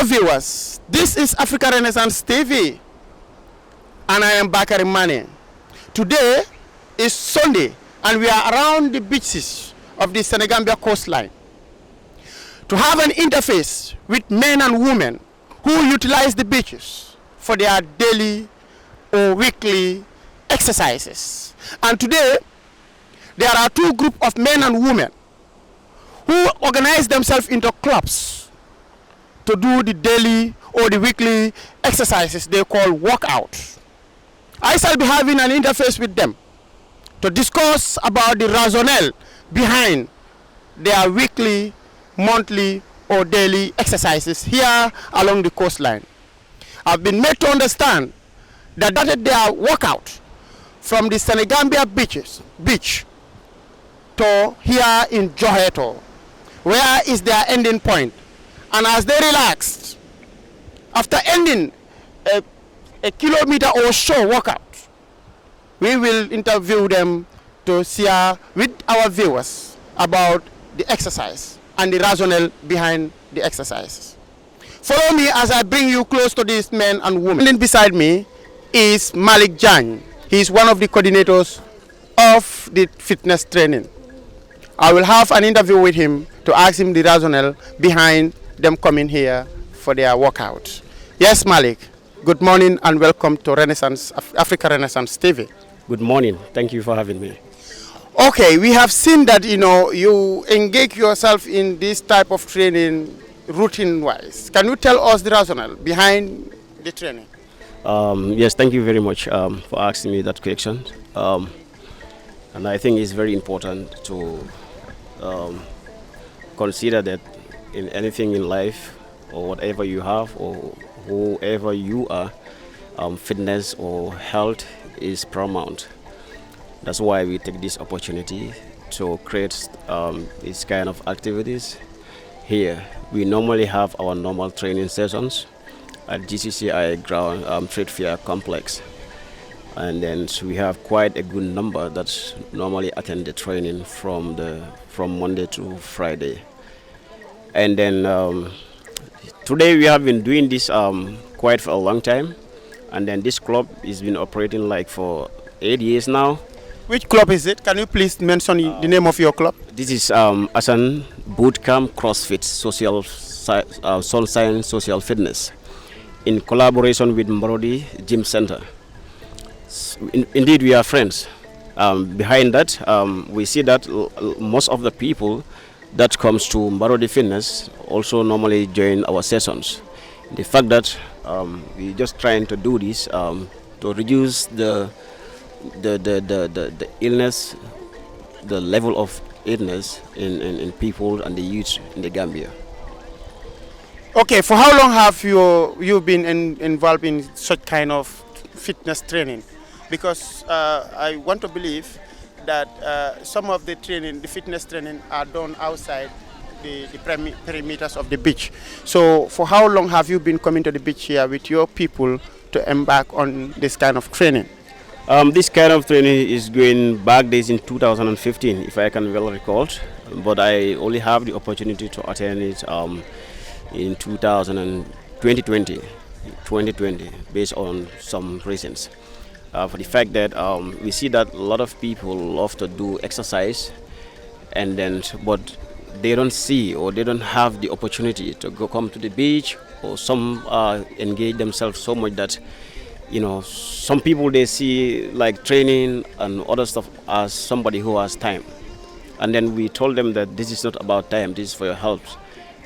viewers, this is Africa Renaissance TV and I am Bakari Mane. Today is Sunday and we are around the beaches of the Senegambia coastline to have an interface with men and women who utilize the beaches for their daily or weekly exercises. And today there are two groups of men and women who organize themselves into clubs to do the daily or the weekly exercises they call workout. I shall be having an interface with them to discuss about the rationale behind their weekly, monthly or daily exercises here along the coastline. I've been made to understand that their workout from the Senegambia beach to here in Joheto, where is their ending point. And as they relaxed, after ending a kilometer or so workout, we will interview them to share with our viewers about the exercise and the rationale behind the exercise. Follow me as I bring you close to these men and women. And beside me is Malik Jan. He is one of the coordinators of the fitness training. I will have an interview with him to ask him the rationale behind them coming here for their workout. Yes, Malik. Good morning and welcome to Africa Renaissance TV. Good morning. Thank you for having me. Okay, we have seen that you engage yourself in this type of training routine-wise. Can you tell us the rationale behind the training? Yes, thank you very much for asking me that question. And I think it's very important to consider that in anything in life or whatever you have or whoever you are, fitness or health is paramount. That's why we take this opportunity to create these kind of activities here. We normally have our normal training sessions at GCCI ground trade fair complex, and then we have quite a good number that normally attend the training from Monday to Friday. And then today we have been doing this quite for a long time, and then this club has been operating like for 8 years now. Which club is it? Can you please mention the name of your club? This is Asan Bootcamp CrossFit Soul Science Social Fitness in collaboration with Marodi Gym Center. Indeed, we are friends. Behind that, we see that most of the people that comes to Marodi Fitness also normally join our sessions. The fact that we're just trying to do this to reduce the illness, the level of illness in people and the youth in the Gambia. Okay, for how long have you been involved in such kind of fitness training? Because I want to believe that some of the fitness training are done outside the perimeters of the beach. So for how long have you been coming to the beach here with your people to embark on this kind of training? This kind of training is going back days in 2015, if I can well recall, but I only have the opportunity to attend it in 2020, based on some reasons. For the fact that we see that a lot of people love to do exercise, but they don't see or they don't have the opportunity to come to the beach, or some engage themselves so much that some people, they see like training and other stuff as somebody who has time. And then we told them that this is not about time, this is for your health.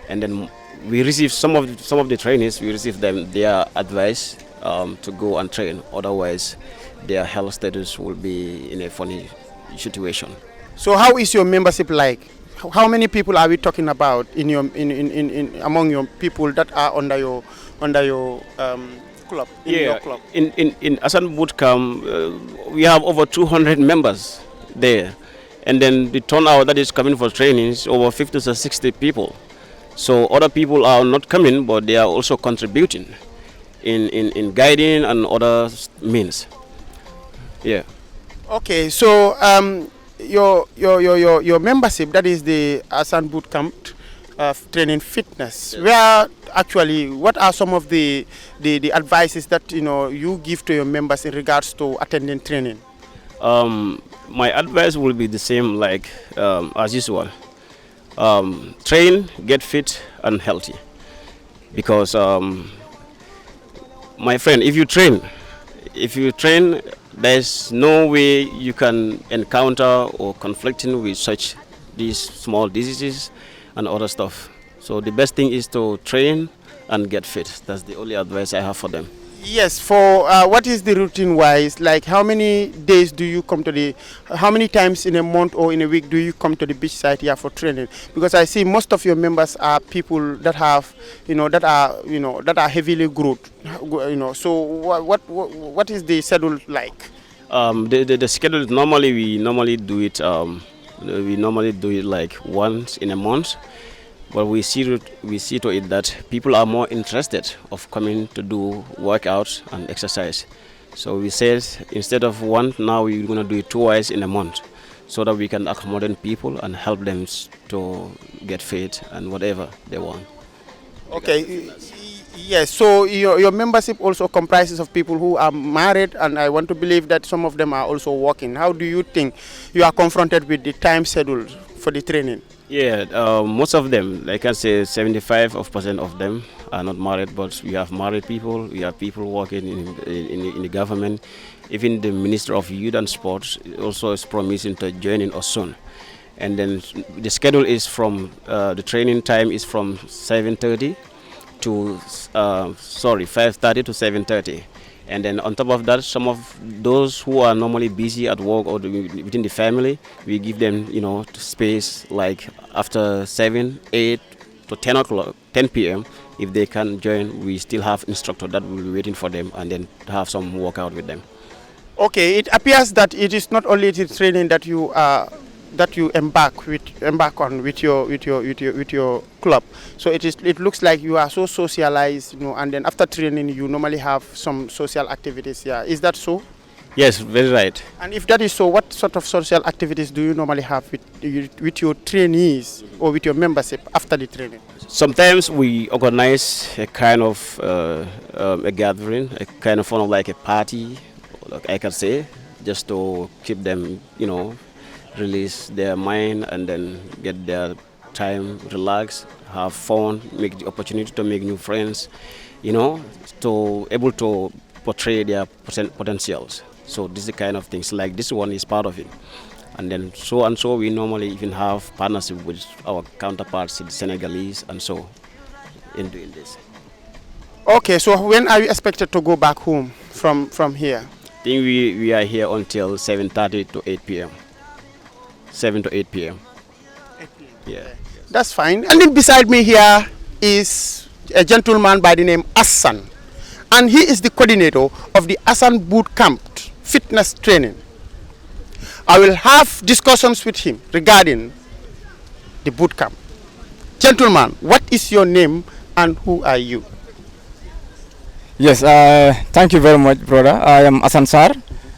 And then we receive some of the trainees, we receive their advice to go and train, otherwise their health status will be in a funny situation. So how is your membership like? How many people are we talking about among your people that are under your club? Your club? In Asan Bootcamp, we have over 200 members there, and then the turnout that is coming for training is over 50 to 60 people. So other people are not coming, but they are also contributing in guiding and other means. Yeah. Okay, so your membership, that is the Asan Bootcamp, training fitness. Where actually, what are some of the advices that you give to your members in regards to attending training? My advice will be the same like as usual. Train, get fit and healthy. Because my friend, if you train, there's no way you can encounter or conflicting with such these small diseases and other stuff. So the best thing is to train and get fit. That's the only advice I have for them. Yes, for what is the routine wise? Like how many days do you come to how many times in a month or in a week do you come to the beach site here for training? Because I see most of your members are people that have, that are heavily growth, so what is the schedule like? The schedule normally we normally do it like once in a month. But we see to it that people are more interested of coming to do workout and exercise. So we said instead of one, now we're going to do it twice in a month, so that we can accommodate people and help them to get fit and whatever they want. Okay. Yes, so your membership also comprises of people who are married, and I want to believe that some of them are also working. How do you think you are confronted with the time schedule for the training? Yeah, most of them, like I say, 75% of them are not married, but we have married people, we have people working in the government. Even the Minister of Youth and Sports also is promising to join in us soon. And then the schedule is from, the training time is from 7:30 to, 5:30 to 7:30. And then on top of that, some of those who are normally busy at work or within the family, we give them, space like after 7, 8 to 10 o'clock, 10 p.m. If they can join, we still have instructor that will be waiting for them and then have some workout with them. Okay, it appears that it is not only the training that you embark on with your club. So it looks like you are so socialized, and then after training you normally have some social activities here. Is that so? Yes, very right. And if that is so, what sort of social activities do you normally have with your trainees or with your membership after the training? Sometimes we organize a kind of a gathering, a kind of like a party, like I can say, just to keep them, release their mind and then get their time, relax, have fun, make the opportunity to make new friends, to able to portray their potentials. So this is the kind of things like this one is part of it. And then so we normally even have partnership with our counterparts, the Senegalese, and so in doing this. Okay, so when are you expected to go back home from here? I think we are here until 7:30 to 8 p.m. 7 to 8 p.m. 8 p.m. Yeah. That's fine. And then beside me here is a gentleman by the name Hassan. And he is the coordinator of the Hassan Boot Camp fitness training. I will have discussions with him regarding the boot camp. Gentleman, what is your name and who are you? Yes, thank you very much, brother. I am Hassan Sar,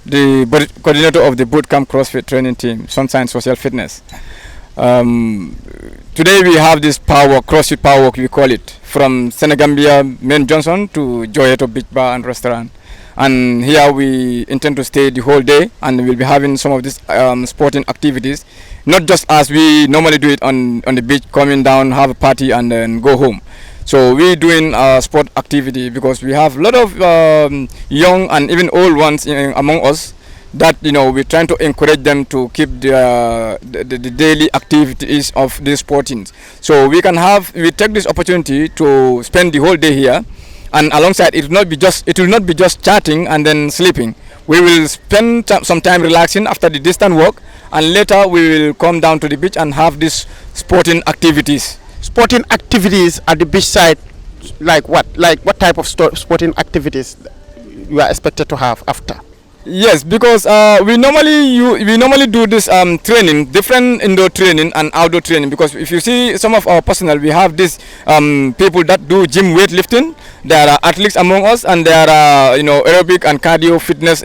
the coordinator of the bootcamp CrossFit training team, Sunshine Social Fitness. Today we have this CrossFit Power Walk, we call it, from Senegambia Main Johnson to Joyeto Beach Bar and Restaurant. And here we intend to stay the whole day, and we'll be having some of these sporting activities, not just as we normally do it on the beach, coming down, have a party and then go home. So we're doing sport activity because we have a lot of young and even old ones among us that we're trying to encourage them to keep the daily activities of these sporting. So we take this opportunity to spend the whole day here, and alongside it will not be just chatting and then sleeping. We will spend some time relaxing after the distant walk, and later we will come down to the beach and have these sporting activities. Sporting activities at the beach side, like what? Like what type of sporting activities you are expected to have after? Yes, because we normally do this training, different indoor training and outdoor training. Because if you see some of our personnel, we have these people that do gym weightlifting. There are athletes among us, and there are aerobic and cardio fitness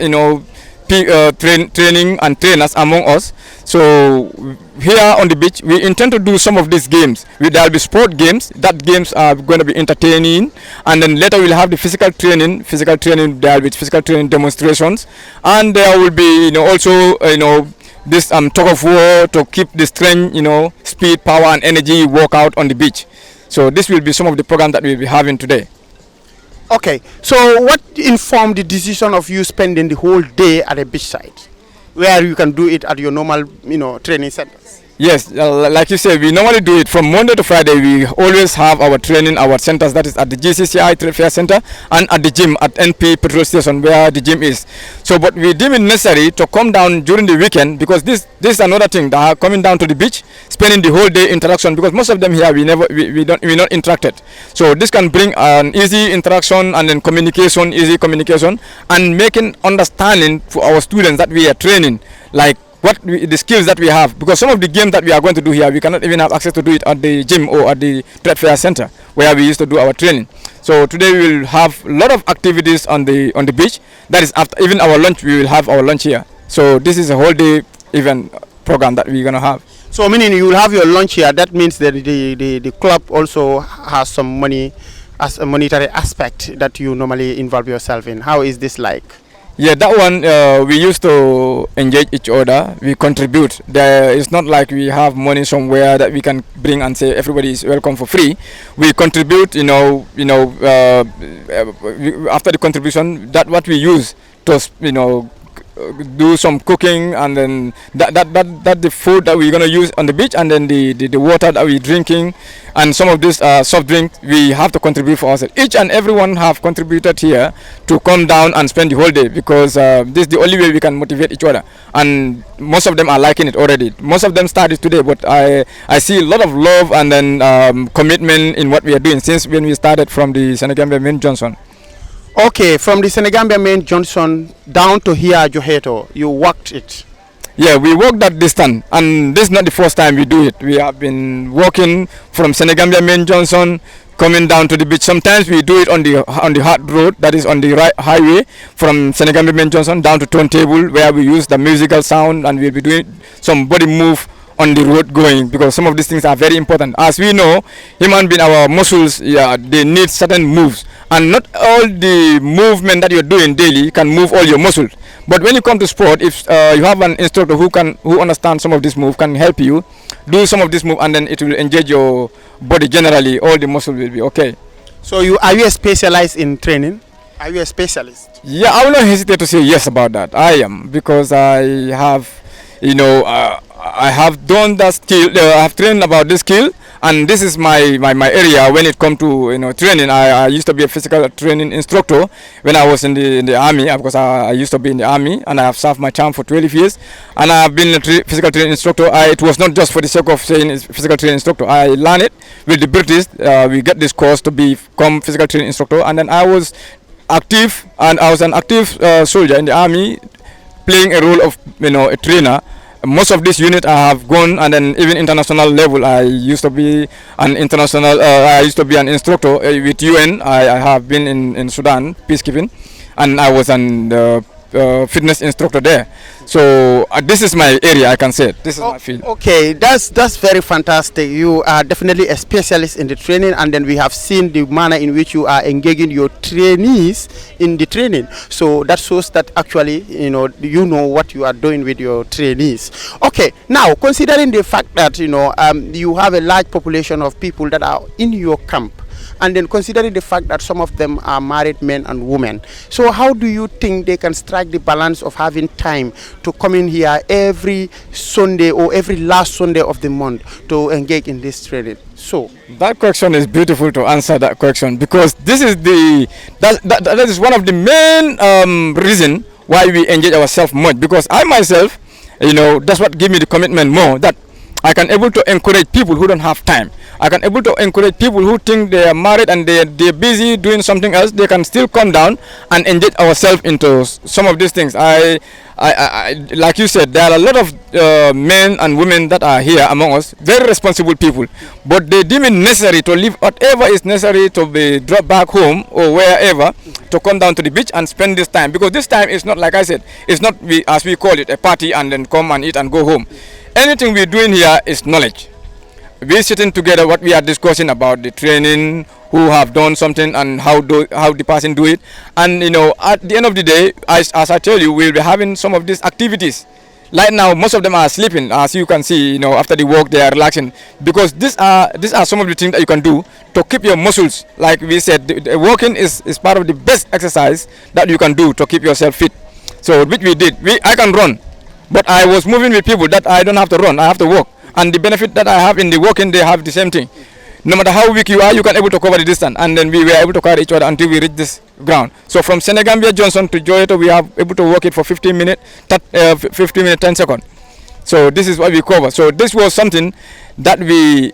training and trainers among us. So here on the beach, we intend to do some of these games. There will be sport games. That games are going to be entertaining, and then later we'll have the physical training. There will be physical training demonstrations, and there will be also this tug of war to keep the strength, speed, power, and energy workout on the beach. So this will be some of the program that we'll be having today. Okay, so what informed the decision of you spending the whole day at a beach site, where you can do it at your normal, training centers? Yes, like you said, we normally do it from Monday to Friday. We always have our training, our centers, that is at the GCCI Trade Fair Center and at the gym at NP Petrol Station where the gym is. So, but we deem it necessary to come down during the weekend, because this is another thing, that are coming down to the beach, spending the whole day interaction, because most of them here we're not interacted. So this can bring an easy interaction and then easy communication, and making understanding for our students that we are training, like the skills that we have, because some of the games that we are going to do here, we cannot even have access to do it at the gym or at the trade fair center where we used to do our training. So today we will have a lot of activities on the beach. That is, after even our lunch, we will have our lunch here. So this is a whole day event program that we're gonna have. So meaning you will have your lunch here. That means that the club also has some money as a monetary aspect that you normally involve yourself in. How is this like? Yeah, that one we used to engage each other. We contribute. It's not like we have money somewhere that we can bring and say everybody is welcome for free. We contribute. After the contribution, that what we use to do some cooking, and then that the food that we're gonna use on the beach, and then the water that we're drinking, and some of this soft drink we have to contribute for ourselves. Each and everyone have contributed here to come down and spend the whole day, because this is the only way we can motivate each other, and most of them are liking it already. Most of them started today, but I see a lot of love and then commitment in what we are doing since when we started from the Senegambia Main Johnson. Okay, from the Senegambia Main Johnson down to here at Joheto, you walked it. Yeah, we walked that distance, and this is not the first time we do it. We have been walking from Senegambia Main Johnson, coming down to the beach. Sometimes we do it on the hard road, that is on the highway from Senegambia Main Johnson down to Turntable, where we use the musical sound, and we'll be doing some body move on the road going, because some of these things are very important. As we know, human being, our muscles, they need certain moves, and not all the movement that you're doing daily can move all your muscles. But when you come to sport, if you have an instructor who understands some of this move, can help you do some of this move, and then it will engage your body generally. All the muscle will be okay. So are you specialized in training? Are you a specialist? Yeah, I will not hesitate to say yes about that. I am, because I have, I have done that skill. I have trained about this skill, and this is my area when it comes to training. I used to be a physical training instructor when I was in the army, because I used to be in the army, and I have served my term for 12 years, and I have been a physical training instructor. It was not just for the sake of saying it's physical training instructor. I learned it with the British. We get this course to become physical training instructor, and then I was active, and I was an active soldier in the army, playing a role of a trainer. Most of this unit I have gone, and then even international level. I used to be an international. I used to be an instructor with UN. I have been in Sudan peacekeeping, and I was an fitness instructor there. So this is my area, I can say. This is my field. Okay, that's very fantastic. You are definitely a specialist in the training, and then we have seen the manner in which you are engaging your trainees in the training. So that shows that actually you know what you are doing with your trainees. Okay, now considering the fact that you have a large population of people that are in your camp, and then considering the fact that some of them are married men and women, so how do you think they can strike the balance of having time to come in here every Sunday or every last Sunday of the month to engage in this training? So that question is beautiful to answer that question, because this is that is one of the main reason why we engage ourselves much, because I myself, that's what give me the commitment more, that I can able to encourage people who don't have time. I can able to encourage people who think they are married and they're busy doing something else. They can still come down and engage ourselves into some of these things. I like you said, there are a lot of men and women that are here among us, very responsible people, but they deem it necessary to leave whatever is necessary to be dropped back home or wherever to come down to the beach and spend this time, because this time is not, like I said, it's not as we call it, a party and then come and eat and go home. Anything we're doing here is knowledge. We're sitting together, what we are discussing about the training, who have done something and how the person do it, and at the end of the day, as I tell you, we'll be having some of these activities. Right now, most of them are sleeping, as you can see. After the work, they are relaxing, because these are some of the things that you can do to keep your muscles. Like we said, the walking is part of the best exercise that you can do to keep yourself fit. So which we did. I can run, but I was moving with people that I don't have to run, I have to walk. And the benefit that I have in the walking, they have the same thing. No matter how weak you are, you can able to cover the distance. And then we were able to carry each other until we reach this ground. So from Senegambia Johnson to Joyeto, we have able to walk it for 15 minutes, 10 seconds. So this is what we cover. So this was something that we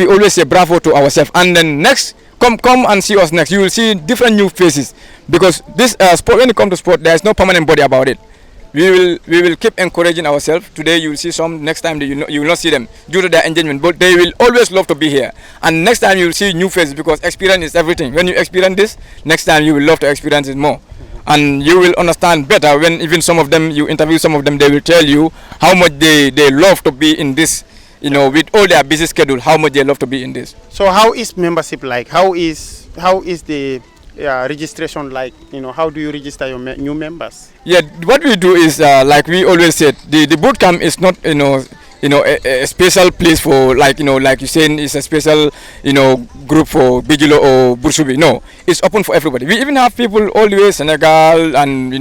always say bravo to ourselves. And then next, come and see us next. You will see different new faces, because this sport, when it comes to sport, there is no permanent body about it. We will keep encouraging ourselves. Today you will see some, next time you will not see them due to their engagement, but they will always love to be here. And next time you will see new faces, because experience is everything. When you experience this, next time you will love to experience it more. And you will understand better when even some of them, you interview some of them, they will tell you how much they love to be in this, with all their busy schedule, how much they love to be in this. So how is membership like? How is the registration like? How do you register your new members? Yeah, what we do is like we always said, the boot camp is not a special place for, like you saying, it's a special group for Bijilo or Bursubi. No, it's open for everybody. We even have people all the way Senegal and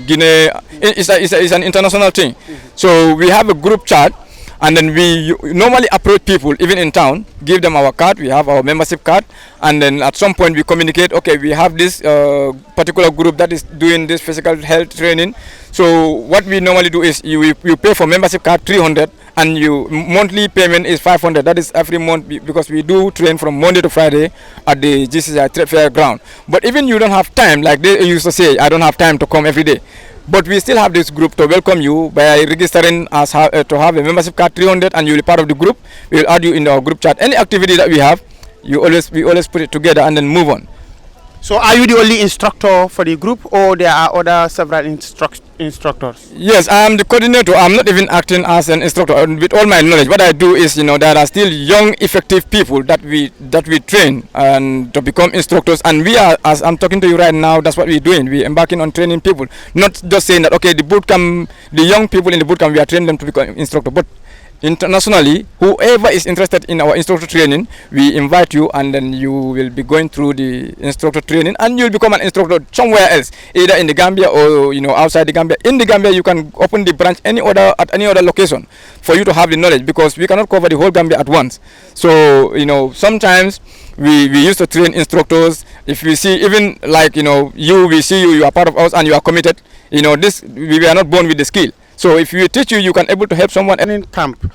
Guinea. It's an international thing. So we have a group chat. And then we normally approach people, even in town, give them our card, we have our membership card, and then at some point we communicate, okay, we have this particular group that is doing this physical health training. So what we normally do is you pay for membership card 300, and you monthly payment is 500. That is every month, because we do train from Monday to Friday at the GCCI Trade Fair ground. But even you don't have time, like they used to say, I don't have time to come every day. But we still have this group to welcome you by registering as to have a membership card 300, and you'll be part of the group. We will add you in our group chat. Any activity that we have, we always put it together and then move on. So are you the only instructor for the group, or there are other several instructors? Yes, I am the coordinator. I'm not even acting as an instructor. With all my knowledge, what I do is, there are still young, effective people that we train and to become instructors. And we are, as I'm talking to you right now, that's what we're doing. We're embarking on training people, not just saying that, okay, the bootcamp, the young people in the bootcamp, we are training them to become instructor, but internationally, whoever is interested in our instructor training, we invite you, and then you will be going through the instructor training, and you'll become an instructor somewhere else, either in the Gambia or outside the Gambia. In the Gambia, you can open the branch at any other location for you to have the knowledge, because we cannot cover the whole Gambia at once. So sometimes we used to train instructors. If we see, even like we see you are part of us and you are committed. We are not born with the skill. So if we teach you, you can able to help someone. In camp,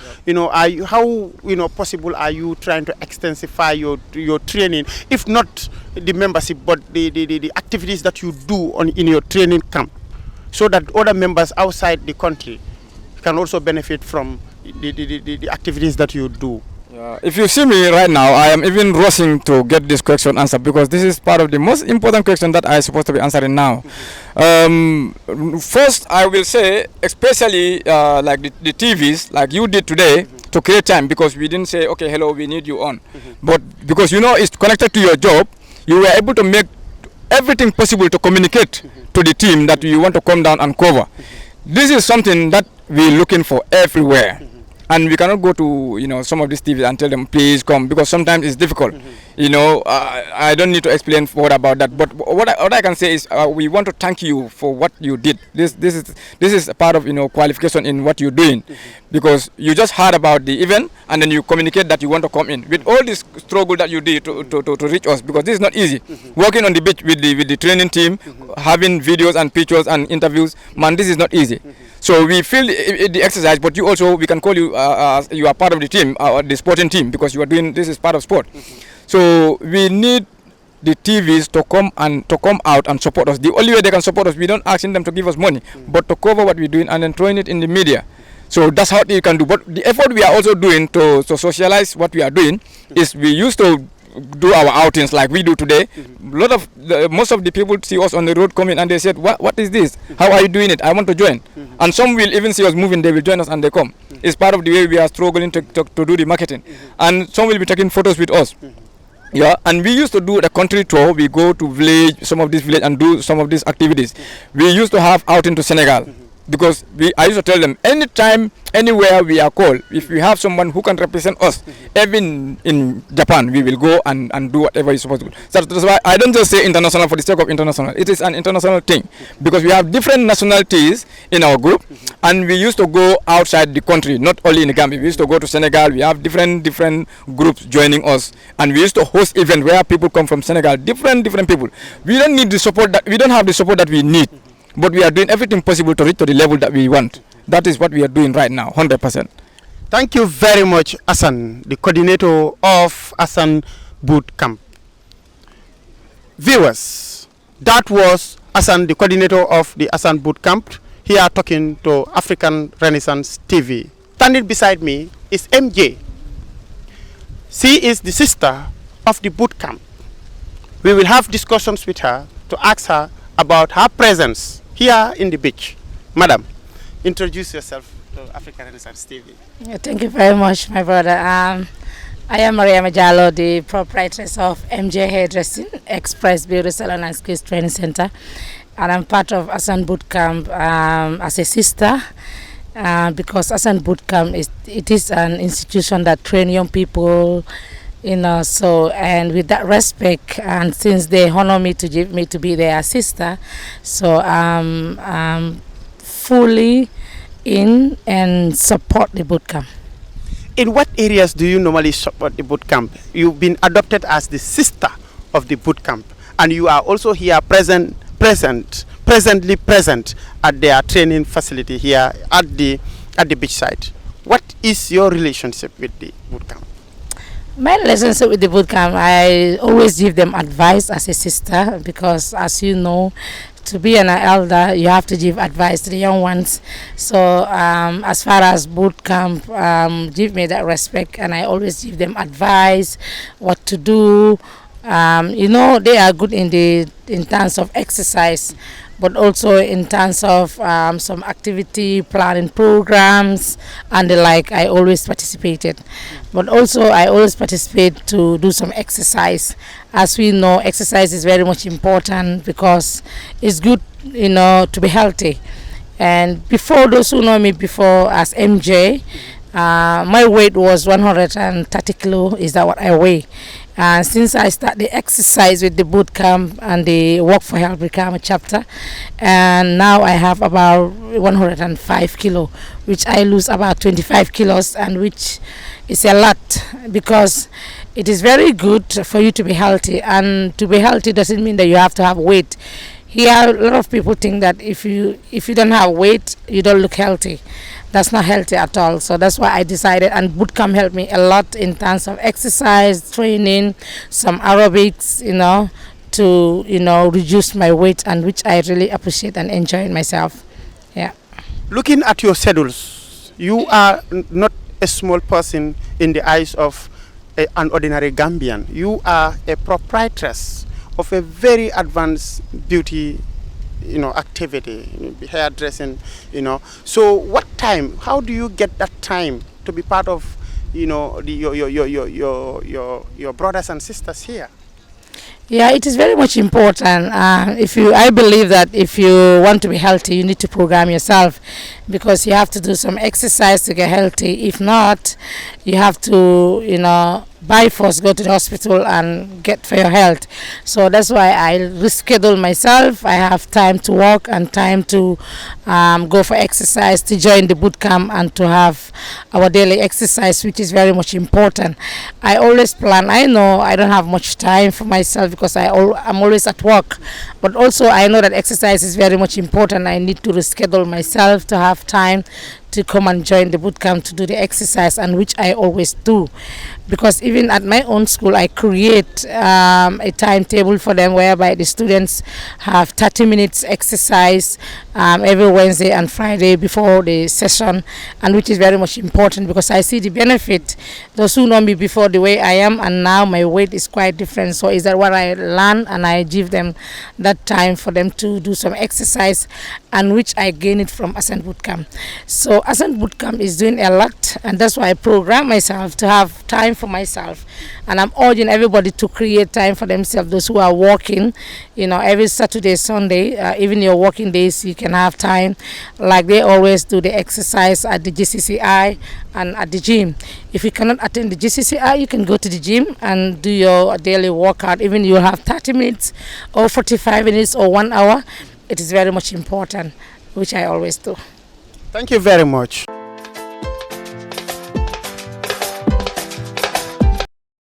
how possible are you trying to extensify your training, if not the membership, but the activities that you do in your training camp, so that other members outside the country can also benefit from the activities that you do? If you see me right now, I am even rushing to get this question answered, because this is part of the most important question that I'm supposed to be answering now. First, I will say, especially like the TVs, like you did today, to create time, because we didn't say, okay, hello, we need you on. But because it's connected to your job, you were able to make everything possible to communicate to the team that you want to come down and cover. This is something that we're looking for everywhere. And we cannot go to some of these TVs and tell them please come, because sometimes it's difficult. I don't need to explain more about that. But what I can say is we want to thank you for what you did. This is a part of qualification in what you're doing, because you just heard about the event and then you communicate that you want to come in with all this struggle that you did to reach us, because this is not easy. Working on the beach with the training team, having videos and pictures and interviews, man, this is not easy. So we feel the exercise, but we can call you you are part of the team, the sporting team, because you are doing this is part of sport. So we need the TVs to come out and support us. The only way they can support us, we don't asking them to give us money, but to cover what we're doing and then throwing it in the media. So that's how they can do. But the effort we are also doing to socialize what we are doing is we used to do our outings like we do today. Most of the people see us on the road coming and they said, what is this? How are you doing it? I want to join. And some will even see us moving, they will join us and they come. It's part of the way we are struggling to do the marketing. And some will be taking photos with us. Yeah, and we used to do the country tour. We go to village, some of this village, and do some of these activities. We used to have out into Senegal. Because I used to tell them, anytime, anywhere we are called, if we have someone who can represent us, even in Japan, we will go and do whatever is supposed to do. So that's why I don't just say international for the sake of international. It is an international thing. Because we have different nationalities in our group, and we used to go outside the country, not only in the Gambia. We used to go to Senegal. We have different groups joining us, and we used to host events where people come from Senegal, different people. We don't need the support we don't have the support that we need. But we are doing everything possible to reach to the level that we want. That is what we are doing right now, 100%. Thank you very much, Hassan, the coordinator of Hassan Boot Camp. Viewers, that was Hassan, the coordinator of the Hassan Boot Camp, here talking to African Renaissance TV. Standing beside me is MJ. She is the sister of the boot camp. We will have discussions with her to ask her about her presence here in the beach. Madam, introduce yourself to African Renaissance TV. Yeah, thank you very much, my brother. I am Maria Majalo, the proprietress of MJ Hairdressing, Express Beauty Salon and Skills Training Center. And I'm part of Hassan Boot Camp as a sister, because Hassan Boot Camp is an institution that trains young people, so, and with that respect, and since they honor me to give me to be their sister, so I'm fully in and support the boot camp. In what areas do you normally support the boot camp? You've been adopted as the sister of the boot camp, and you are also here presently present at their training facility here at the beachside. What is your relationship with the boot camp? My relationship with the boot camp, I always give them advice as a sister, because as you know, to be an elder, you have to give advice to the young ones. So as far as boot camp, give me that respect, and I always give them advice, what to do. They are good in terms of exercise, but also in terms of some activity planning programs and the like. I always participated, but also I always participate to do some exercise. As we know, exercise is very much important because it's good, to be healthy. And before, those who know me before as MJ, my weight was 130 kilo. Is that what I weigh? Since I start the exercise with the boot camp and the Work for Health become a chapter, and now I have about 105 kilo, which I lose about 25 kilos, and which is a lot, because it is very good for you to be healthy, and to be healthy doesn't mean that you have to have weight. Here, a lot of people think that if you don't have weight, you don't look healthy. That's not healthy at all. So that's why I decided, and bootcamp helped me a lot in terms of exercise, training, some aerobics, to reduce my weight, and which I really appreciate and enjoy myself. Yeah. Looking at your schedules, you are not a small person in the eyes of an ordinary Gambian. You are a proprietress of a very advanced beauty activity, hairdressing, So what time, how do you get that time to be part of, your brothers and sisters here? Yeah, it is very much important. I believe that if you want to be healthy, you need to program yourself, because you have to do some exercise to get healthy. If not, you have to, by force go to the hospital and get for your health. So that's why I reschedule myself. I have time to walk and time to go for exercise, to join the boot camp, and to have our daily exercise, which is very much important. I always plan. I know I don't have much time for myself because I'm always at work, but also I know that exercise is very much important. I need to reschedule myself to have time to come and join the boot camp to do the exercise, and which I always do, because even at my own school I create a timetable for them whereby the students have 30 minutes exercise every Wednesday and Friday before the session, and which is very much important because I see the benefit. Those who know me before the way I am and now my weight is quite different, so is that what I learn, and I give them that time for them to do some exercise, and which I gain it from Ascent Bootcamp. So Ascent Bootcamp is doing a lot, and that's why I program myself to have time for myself, and I'm urging everybody to create time for themselves. Those who are working, you know, every Saturday, Sunday, even your working days, you can have time, like they always do the exercise at the GCCI and at the gym. If you cannot attend the GCCI, you can go to the gym and do your daily workout. Even you have 30 minutes or 45 minutes or 1 hour, it is very much important, which I always do. Thank you very much.